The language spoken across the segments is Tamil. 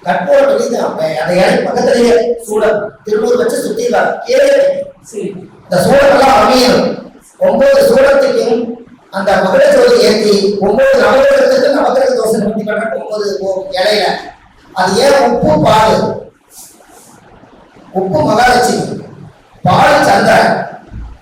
கற்பூர வெளிதான் அந்த இடம் பக்கத்திலேயே சூடம் திருநூறு வச்சு சுத்திடுவாங்க. இந்த சூடம் எல்லாம் அமையணும். 9 சூடத்துக்கும் அந்த மகர ஜோதி ஏற்றி 9 நவகிரகத்துக்கு நவகிரக தோசை நிவர்த்தி பண்ற 9 இலையில அது ஏன் உப்பு பால், உப்பு மகாலட்சுமி, பால் சந்திரன்.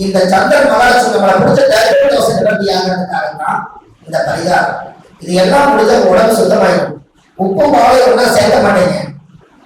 இந்த சந்திரன் மகாலட்சுமி நம்மளை பிடிச்ச தர்ம தோசை நிவர்த்தி ஆகிறதுக்காக தான் இந்த பரிகாரம். இது எல்லாம் முடிஞ்ச உடம்பு சுத்தமாயிடும். உப்பு பாலை ஒன்னா சேர்க்க மாட்டேங்க,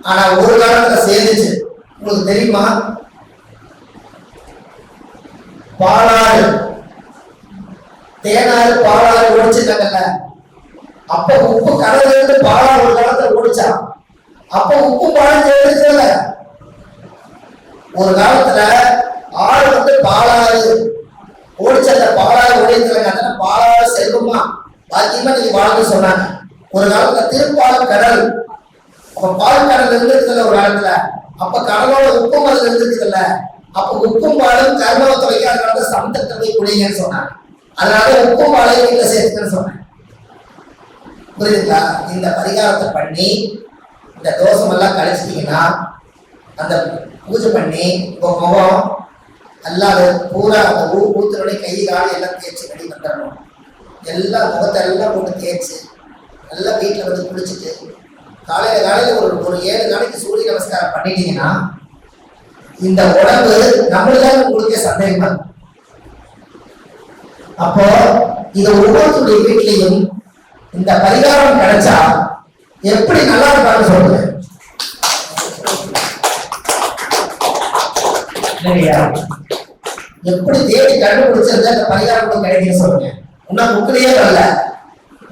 ஆனா ஒரு காலத்துல சேர்ந்துச்சு. உங்களுக்கு தெரியுமா? பாலாறு தேனாறு பாலாறு ஓடிச்சுட்டாங்கல்ல, அப்ப உப்பு கடல்ல இருந்து பாலாறு ஒரு காலத்துல ஓடிச்சா, அப்ப உப்பு பாலம் சேர்ந்துச்சுல. ஒரு காலத்துல ஆறு வந்து பாலாறு ஓடிச்ச, அந்த பாலாறு ஓடிச்சுல பாலாறு செல்வமா பாக்கியமா நீங்க வாழ்ந்து சொன்னாங்க. ஒரு காலத்துல திருப்பால் கடல், அப்ப பால் கடல் இருந்துருக்குல்ல ஒரு காலத்துல, அப்ப கடலோட உப்பும் அதுல இருந்துருக்குல்ல, அப்ப உப்பும் பாலும் கர்மத்தை வைக்காத காலத்துல சமுத்திரத்தை போய் குடிங்கன்னு சொன்னாங்க. அதனால உப்பும் பாலையும் வீட்டுல சேர்த்துக்கன்னு சொன்னேன். புரியுதுங்களா? இந்த பரிகாரத்தை பண்ணி இந்த தோஷம் எல்லாம் கழிச்சிட்டீங்கன்னா, அந்த பூஜை பண்ணி உங்க முகம் அல்லாத பூரா அந்த ஊத்துறோட கை காலி எல்லாம் தேய்ச்சி ரெடி வந்துடணும். எல்லாம் முகத்தை எல்லாம் போட்டு தேய்ச்சி நல்லா வீட்டில் வந்து குளிச்சுட்டு காலையில ஒரு 7 நாளைக்கு சூரிய நமஸ்காரம் பண்ணிட்டீங்கன்னா இந்த உடம்பு நம்மளுதான் உங்களுக்கே சந்தேகமா. அப்போ இது ஒவ்வொருத்தருடைய வீட்லையும் இந்த பரிகாரம் கிடைச்சா எப்படி நல்லா இருப்பான்னு சொல்லுங்க. எப்படி தேடி கண்டுபிடிச்சிருந்தா இந்த பரிகாரம் கிடைக்குன்னு சொல்லுங்க. உன்னா புக்கிலேயே வரல,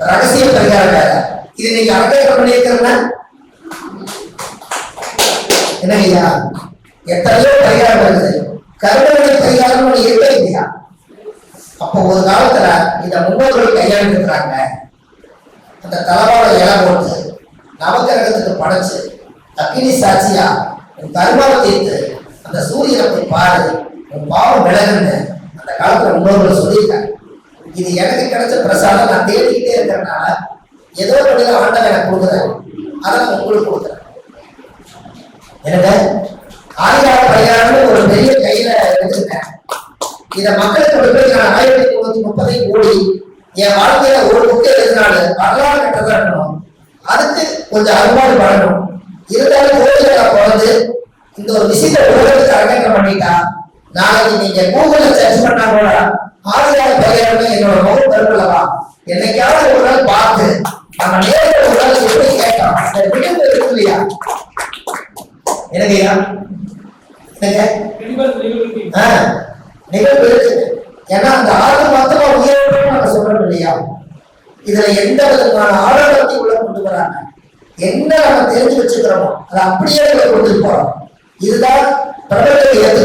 ரகசிய பரிகாரம் வேற. இது நீங்க அடக்கம் பண்ணியிருக்கிறீங்கன்னா என்னங்கய்யா, எத்தனையோ பரிகாரம் வருது. கருணை பரிகாரம் இருக்கே இல்லையா? அப்போ ஒரு காலத்துல இந்த முன்னோர்கள் கையாண்டிருக்கிறாங்க. அந்த தலைவாழ இலை போட்டு நவகிரகத்துக்கு படைச்சு அக்னி சாட்சியா உன் கர்மாவை தீர்த்து அந்த சூரியனை போய் பாரு, உன் பாவம் விலகுன்னு அந்த காலத்துல முன்னோர்கள் சொல்லியிருக்காங்க. இது எனக்கு கிடைச்ச பிரசாதம். நான் தேடிக்கிட்டே இருக்கிறதுனால ஏதோ வழியில ஆண்டவன் எனக்கு கொடுக்குறேன், அதை நான் உங்களுக்கு கொடுக்குறேன். எனக்கு ஆதிகால பரிகாரம்னு ஒரு பெரிய கையில எடுத்துட்டேன். இதை மக்களுக்கு போய் நான் 1930 கோடி என் வாழ்க்கையில ஒரு புக்கு எழுதினாலும் வரலாறு கட்டதான் இருக்கணும். அதுக்கு கொஞ்சம் அறுபாடு பண்ணணும். இருந்தாலும் கோயில பிறந்து இந்த ஒரு விஷயத்தை உலகத்துக்கு அரங்கேற்றம் பண்ணிட்டா, நாளைக்கு நீங்க கூகுள்ல சர்ச் பண்ணா கூட ஆதிகால பரிகாரம் என்னோட முகம் பெருமளவா என்னைக்காவது ஒரு நாள் பார்த்து நம்ம நேரில் ஒரு நாள் எப்படி கேட்கலாம். அந்த விடுப்பு இருக்கு இல்லையா? எனக்கு நிகழ்வு இருக்கு. ஏன்னா அந்த 6 மாதமா உயர்வு நம்ம சொல்றோம் இல்லையா? இதுல எந்த விதமான ஆடம்பரத்தை உள்ள கொண்டு வராங்க. என்ன நம்ம தெரிஞ்சு வச்சுக்கிறோமோ அதை அப்படியே கொண்டு போறோம். இதுதான் பிரபலத்தை எது.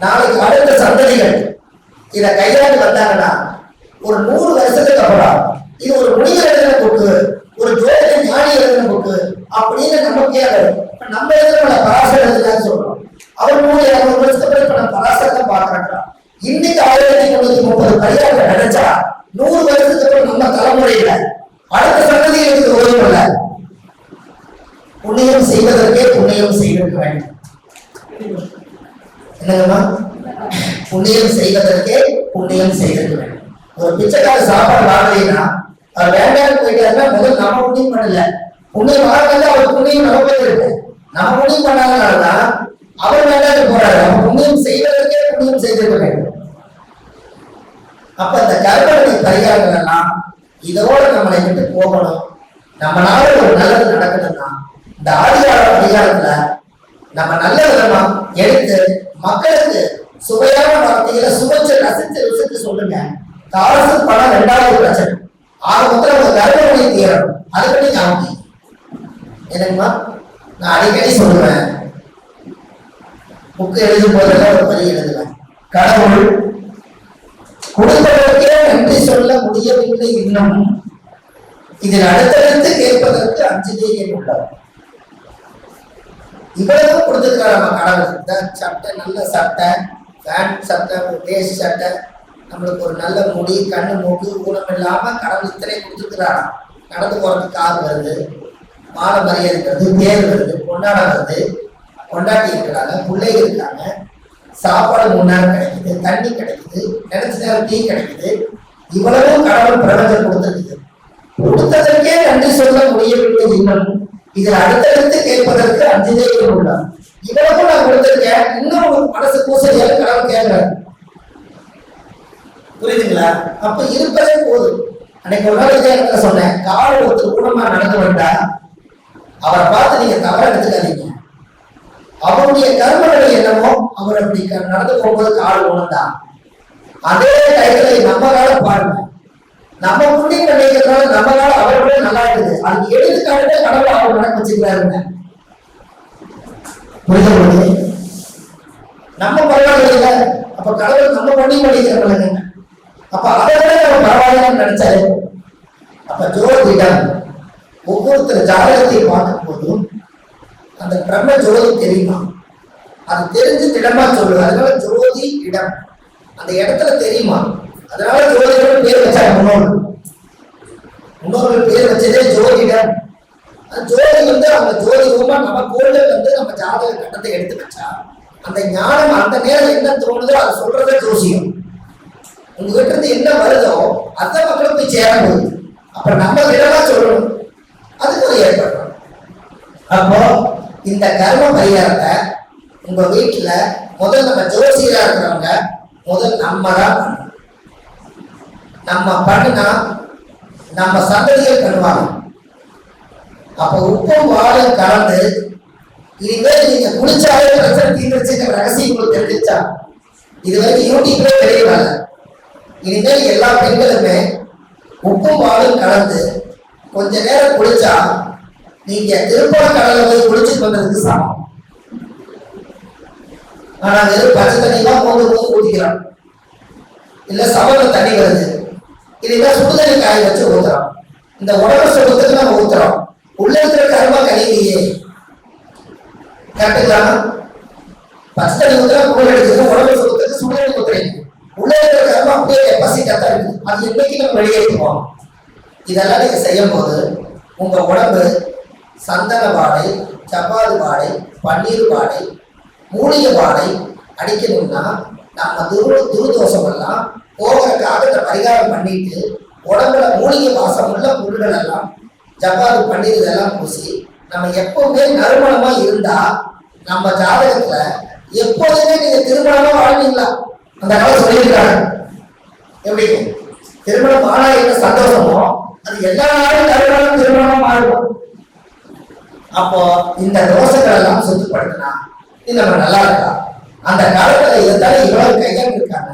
நாளைக்கு அடுத்த சந்ததிகள் இதை கையாண்டு வந்தாங்கன்னா ஒரு 100 வருஷத்துக்கு அப்புறம் இது ஒரு முனிவர் எழுதின புக்கு, ஒரு ஜோதிட ஞானி எழுதின புக்கு அப்படின்னு நமக்கே நம்ம எழுதுன பராசர் எழுதுனான்னு சொல்றோம். அவர் 100-200 வருஷத்துக்கு அப்புறம் இப்ப நம்ம பராசரத்தை பாக்குறாங்க. இன்னைக்கு 1930 பரிகாரத்தை நினைச்சா 100 வருஷத்துக்கு அப்புறம் நம்ம தலைமுறையில அடுத்த சந்ததிகளுக்கு உதவில்ல. புண்ணியம் செய்வதற்கே புண்ணியம் செய்திருக்க வேண்டும். என்னங்கம்மா? புண்ணியம் செய்வதற்கே புண்ணியம் செய்திருக்க வேண்டும். ஒரு பிச்சைக்கார சாப்பாடு வாங்கலைன்னா அவர் வேண்டாம் போயிட்டாருன்னா முதல் நம்ம புண்ணியம் பண்ணல. புண்ணியம் வாங்கல, அவர் புண்ணியம் நமக்கு இருக்கு. நம்ம புண்ணியம் பண்ணாதனாலதான் அவர் வேண்டாம் போறாரு. நம்ம புண்ணியம் செய்வதற்கே புண்ணியம் செய்திருக்க வேண்டும். அப்ப இந்த கர்மத்தை பரிகாரங்கள் எல்லாம் இதோட நம்மளை விட்டு போகணும். நம்மளால ஒரு நல்லது நடக்கணும்னா இந்த ஆதிகால பரிகாரத்துல நம்ம நல்ல விதமா எடுத்து மக்களுக்கு சுவையான வார்த்தைகளை சுவைச்சு ரசிச்சு ருசிச்சு சொல்லுங்க. காசு பணம் 2வது பிரச்சனை. ஆரம்பத்துல ஒரு கர்மத்தை தீரணும். அதுக்கு நீங்க ஆகும். என்னங்கம்மா, நான் அடிக்கடி சொல்லுவேன், புக்கு எழுதும் போதெல்லாம் ஒரு வரி எழுதுவேன். கடவுள் கொடுப்பதற்கே நன்றி சொல்ல முடியவில்லை இன்னும், இதில் அடுத்தடுத்து கேட்பதற்கு அஞ்சுதே உள்ளவர். இவ்வளவு கொடுத்துருக்காரு நம்ம கடவுள். சட்டை, நல்ல சட்டை, பேண்ட் சட்டை, தேசி சட்டை, நம்மளுக்கு ஒரு நல்ல முடி, கண்ணு, மூக்கு, ஊனம் இல்லாம கடவுள் இத்தனை கொடுத்துருக்கிறாரா. நடந்து போறதுக்கு கார் வருது, மாலை மரியாதை வருது, தேர் வருது, கொண்டாடம் வருது, கொண்டாட்டி இருக்கிறாங்க, பிள்ளைங்க இருக்காங்க, சாப்பாடு 3 நேரம் கிடைக்குது, தண்ணி கிடைக்குது, நினைச்ச நேரம் டீ கிடைக்குது. இவ்வளவும் கடவுள் பிரபஞ்சம் கொடுத்திருக்குது. கொடுத்ததற்கே நன்றி சொல்ல முடியவில்லை. இன்னும் இதில் அடுத்தடுத்து கேட்பதற்கு 5 தேவைகள் உள்ளார். இவ்வளவு நான் கொடுத்திருக்கேன், இன்னும் உங்களுக்கு மனசு பூசையால கடவுள் கேட்கிறார். புரியுதுங்களா? அப்ப இருப்பதே போதும். அன்னைக்கு ஒரு நாள் இதே இடத்துல சொன்னேன், கால் ஒருத்தர் ஊனமா நடந்து வந்தா அவரை பார்த்து நீங்க தவற எடுத்துக்காதீங்க. அவருடைய கர்மங்களை என்னமோ அவர் அப்படி நடந்து போகும்போது கால் ஊனம்தான். அதே டைத்துல நம்ம கால பாருங்க, நம்ம புண்ணியம் நினைக்கிறதுனால நம்ம கால அவரோட நல்லா இருக்குது. அதுக்கு எடுத்துக்காட்டு கடவுள் அவர் நடக்க வச்சுக்கிறாருங்க. புரியுது? நம்ம பரவாயில்ல, அப்ப கடவுள் நம்ம புண்ணியம் பண்ணிக்கிறவங்க. அப்ப அதை விட நம்ம பரவாயில்லன்னு நினைச்சாரு. அப்ப ஜோதிடம் ஒவ்வொருத்தர் ஜாதகத்தை பார்க்கும் போதும் அந்த பிரம்ம ஜோதி தெரியுமா, அது தெரிஞ்சு திடமா சொல்லுது. அதனால ஜோதி இடம் அந்த இடத்துல தெரியுமா, அதனால ஜோதிடம் பேர் வச்சாங்க. முன்னோர்கள் பேர் வச்சதே ஜோதிடம். ஜோதி அவங்க ஜோதி ரூபா நம்ம கோயில நம்ம ஜாதக கட்டத்தை எடுத்து வச்சா அந்த ஞானம் அந்த நேரம் என்ன தோணுதோ அதை சொல்றதே ஜோசியம். உங்ககிட்ட இருந்து என்ன வருதோ அந்த மக்களும் போய் சேர போகுது. அப்ப நம்ம விடமா சொல்லணும், அதுக்கு ஒரு ஏற்படும். அப்போ இந்த கர்ம பரிகாரத்தை உங்க வீட்டுல முதல் நம்ம ஜோசியரா இருக்கிறவங்க முதல் நம்ம தான் பண்ணணும். நம்ம பண்ணினா நம்ம சந்ததிகள் பண்ணுவாங்க. அப்ப உப்பும் வாழும் கலந்து இனிமேல் நீங்க குளிச்சாலே பிரச்சனை தீர்ந்துச்சுங்கிற ரகசியம் உங்களுக்கு தெரிஞ்சிச்சா? இது வரைக்கும் யூடியூப்ல தெரியல. இனிமேல் எல்லா பெண்களுமே உப்பும் வாழும் கலந்து கொஞ்ச நேரம் குளிச்சா நீங்க திருப்பண கடலை போய் குளிச்சுட்டு வந்ததுக்கு சமம். ஆனா வெறும் பச்சை தண்ணி தான் போது ஊத்திக்கிறோம், இல்ல சமண தண்ணி வருது, இல்லைன்னா சுடுதண்ணி காய வச்சு ஊத்துறோம். இந்த உடம்பு சுடுறதுக்கு நம்ம ஊத்துறோம், உள்ள இருக்கிற கருமா கழிவையே கரெக்டுங்களா? பச்சை தண்ணி ஊத்துறா குளிர் எடுக்குது, உடம்பு சுடுறதுக்கு சுடுதண்ணி ஊத்துறீங்க, உள்ள இருக்கிற கருமா அப்படியே கெப்பாசிட்டி தான் இருக்குது. அது இன்னைக்கு நம்ம வெளியேற்றுவோம். இதெல்லாம் நீங்க செய்யும் போது உங்க உடம்பு சந்தன வாடை, சப்பாது வாடை, பன்னீர் வாடை, மூலிகை வாடை அடிக்கணும்னா நம்ம துருதோஷம் எல்லாம் போகிறதுக்காக இந்த பரிகாரம் பண்ணிட்டு உடம்புல மூலிகை வாசம் உள்ள பொருள்கள் எல்லாம் ஜப்பாது பன்னீர் இதெல்லாம் பூசி நம்ம எப்பவுமே நறுமணமா இருந்தா நம்ம ஜாதகத்துல எப்போதுமே நீங்க திருமணமா வாழ்வீங்களா? அந்த காலம் சொல்லியிருக்காங்க. எப்படி திருமணம் ஆனா என்ன சந்தோஷமோ அது எல்லா நாளும் நறுமணம் திருமணமா மாறும். அப்போ இந்த தோஷங்கள் எல்லாம் சுத்தப்படுத்தினா இது நம்ம நல்லா இருக்கலாம். அந்த காலத்துல இருந்தாலும் இவ்வளவு கையாண்டு இருக்காங்க.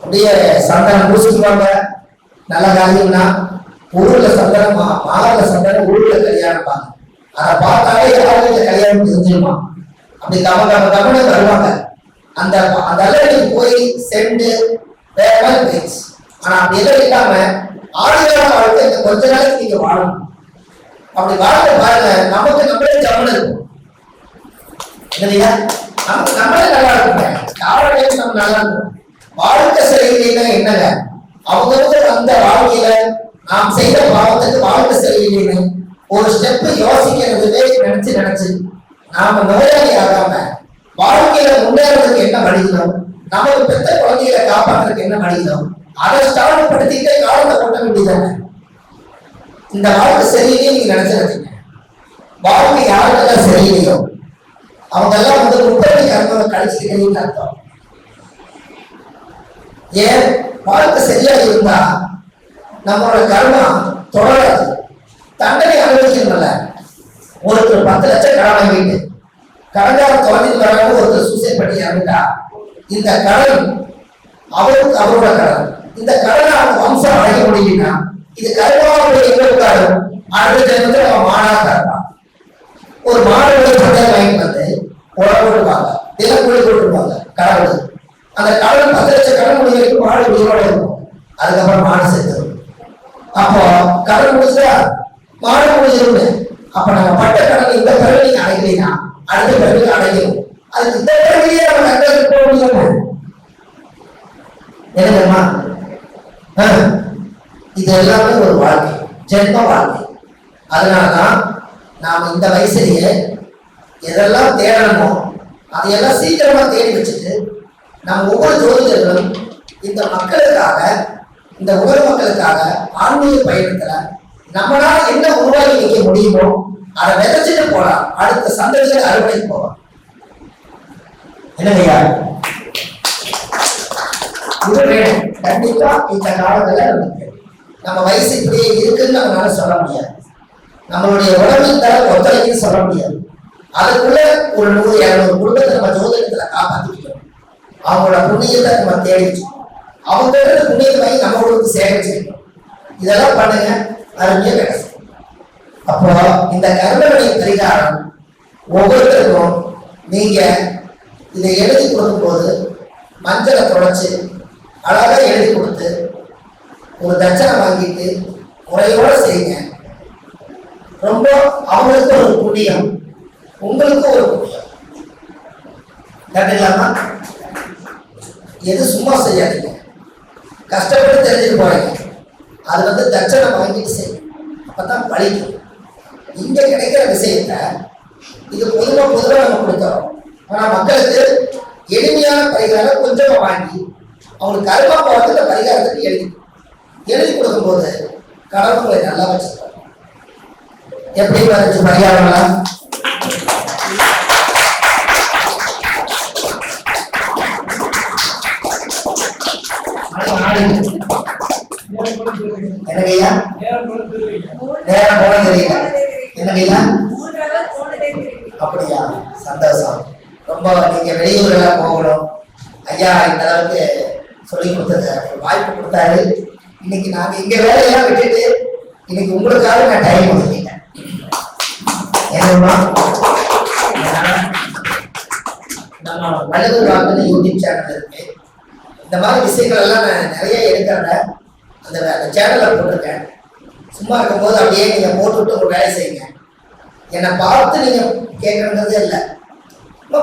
அப்படியே சந்தனம் பூசிக்குவாங்க. நல்ல காரியம்னா ஊர்ல சந்தனம், மாலை சந்தனம் ஊர்ல கல்யாணம். அதை பார்த்தாலே யாரும் இந்த கல்யாணம் தெரிஞ்சுமா அப்படி கமன்னு வருவாங்க. அந்த அந்த அளவுக்கு போய் சென்று வேற பேச்சு. ஆனா அப்படி எல்லாம் இல்லாம ஆதிகால வாழ்க்கை இந்த கொஞ்ச நாளைக்கு நீங்க வாழணும். அப்படி வாழ்க்கை பாருங்க, நமக்கு நம்மளே ஜமன் இருக்கும் இல்லையா? நமக்கு நம்மளே நல்லா இருக்கும், காவலையும் நம்ம நல்லா இருக்கும். வாழ்க்கை சரியில்லைன்னா என்னங்க, அவங்க அந்த வாழ்க்கையில நாம் செய்த பாவத்துக்கு வாழ்க்கை சரியில்லைன்னு ஒரு ஸ்டெப் யோசிக்கிறதுவே நினைச்சு நாம நோயாளி ஆகாம வாழ்க்கையில முன்னேறதுக்கு என்ன வழிகிறோம், நமக்கு பெத்த குழந்தைகளை காப்பாற்றுறதுக்கு என்ன வழிகிறோம், அதை ஸ்டார்ட் படுத்திட்டே காலத்தை கொட்ட வேண்டியதானே. இந்த வாழ்க்கை சரியில்லையே நீங்க நினைச்சிருக்கீங்க. வாழ்க்கை யாருக்கெல்லாம் சரியில்லையோ அவங்க எல்லாம் முப்பத்தி கர்மங்களை கழிச்சிருக்கீங்கன்னு அர்த்தம். ஏன் வாழ்க்கை சரியா இருந்தா நம்மளோட கர்மா தொடராது, தண்டனை அனுபவிக்கணும்ல. ஒருத்தர் 10 லட்சம் கடன் வாங்கிட்டு கடன்கார தொலைஞ்சிட்டு வராங்க, ஒருத்தர் சூசைட் பண்ணி இறந்துட்டா இந்த கடன் அவருக்கு அவரோட கடன். இந்த கடனை அவங்க வம்சம் அடைய முடியும்னா இது கர்மாவோட எங்க இருக்காரு, அடுத்த ஜென்மத்தில் அவன் மாடாக இருப்பான். ஒரு மாடு சந்தையை வாங்கிட்டு வந்து உடம்பு போட்டுருப்பாங்க, தினக்கூலி போட்டுருப்பாங்க கடவுள். அந்த கடன் 10 லட்சம் கடன் முடிவு மாடு உயிரோட இருக்கும். அதுக்கப்புறம் மாடு செத்துரும். அப்போ கடன் முடிச்சா மாடு முடிஞ்சிருங்க. அப்ப நம்ம பட்ட கடன் இந்த பிறகு நீங்க அடைக்கிறீங்கன்னா அடுத்த பிறகு அடைக்கணும். அதுக்கு இந்த பிறகுலயே நம்ம கண்டதுக்கு போக முடியும். என்னமா இது எல்லாமே ஒரு வாழ்க்கை. ஜென்ம வாழ்க்கை. அதனாலதான் நாம இந்த வயசுலயே எதெல்லாம் தேடணுமோ அதையெல்லாம் சீக்கிரமா தேடி வச்சுட்டு நம்ம ஒவ்வொரு ஜோதிடர்களும் இந்த மக்களுக்காக, இந்த உலக மக்களுக்காக ஆன்மீக பயணத்துல நம்மளால என்ன உருவாக்கி வைக்க முடியுமோ அதை விதைச்சிட்டு போலாம். அடுத்த சந்ததிகளை அறுவடைக்கு போகலாம். என்னையா இது வேணும். கண்டிப்பா இந்த காலத்துல நம்ம வயசு இப்படியே இருக்குன்னு நம்மளால சொல்ல முடியாது. நம்மளுடைய உடம்பின் தர ஒத்துழைக்குன்னு சொல்ல முடியாது. அதுக்குள்ள ஒரு 100-200 குடும்பத்தை நம்ம ஜோதிடத்துல காப்பாற்றிக்கணும். அவங்களோட புண்ணியத்தை நம்ம தேடிச்சோம். அவங்க புண்ணியத்தை வாங்கி நம்மளுக்கு சேகரிச்சிருக்கோம். இதெல்லாம் பண்ணுங்க, அருமையா கிடைக்கும். அப்போ இந்த கர்மவினை பரிகாரம் ஒவ்வொருத்தருக்கும் நீங்க இதை எழுதி கொடுக்கும் போது மஞ்சளை தொடச்சு அழகா எழுதி கொடுத்து ஒரு தட்சணை வாங்கிட்டு முறையோட செய்யுங்க. ரொம்ப அவங்களுக்கு ஒரு புண்ணியம், உங்களுக்கு ஒரு புண்ணியம். கரெக்டுங்களாமா? எது சும்மா செய்யாதீங்க, கஷ்டப்பட்டு தெரிஞ்சுட்டு போறீங்க. அது தட்சணை வாங்கிட்டு செய்யும், அப்பதான் பழிக்கும். இங்க கிடைக்கிற விஷயத்த இது பொதுவா நம்ம கொடுத்தோம். ஆனா மக்களுக்கு எளிமையான பரிகாரம் கொஞ்சமா வாங்கி அவங்களுக்கு கருமா போறதுல பரிகாரத்துக்கு எழுதி கொடுக்கும் போது கடவுளை நல்லா வச்சிருக்காங்க. எப்படி வந்துச்சு பரிகாரம்லாம்? என்னங்கய்யா நேரம் போன தெரியல. என்னங்கய்யா அப்படியா? சந்தோஷம். ரொம்ப நீங்க வெளியூரெல்லாம் போகணும். ஐயா இந்த அளவுக்கு சொல்லி கொடுத்தது வாய்ப்பு கொடுத்தாரு. இன்னைக்கு நாங்க இங்க வேலையெல்லாம் விட்டுட்டு இன்னைக்கு உங்களுக்காக நான் டைம் ஒதுக்கிட்டேன். ஏன்னா நம்ம வள்ளுவர் வாக்குன்னு யூடியூப் சேனல் இருக்கு. இந்த மாதிரி விஷயங்கள் எல்லாம் நான் நிறைய எடுக்கிறேன். அந்த சேனலை போட்டிருக்கேன். சும்மா இருக்கும்போது அப்படியே நீங்க போட்டுவிட்டு ஒரு வேலை செய்யுங்க. என்னை பார்த்து நீங்க கேட்கறதே இல்லை,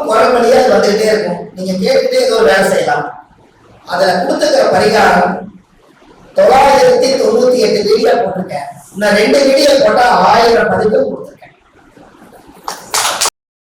குரல் வழியா அது வந்துகிட்டே இருக்கும். நீங்க கேட்டுக்கிட்டே ஏதோ ஒரு வேலை செய்யலாம். அதுல கொடுத்துக்கிற பரிகாரம் 998 வீடியோ போட்டிருக்கேன். இன்னும் 2 வீடியோ போட்டா 1000 பதிப்பு கொடுத்துருக்கேன்.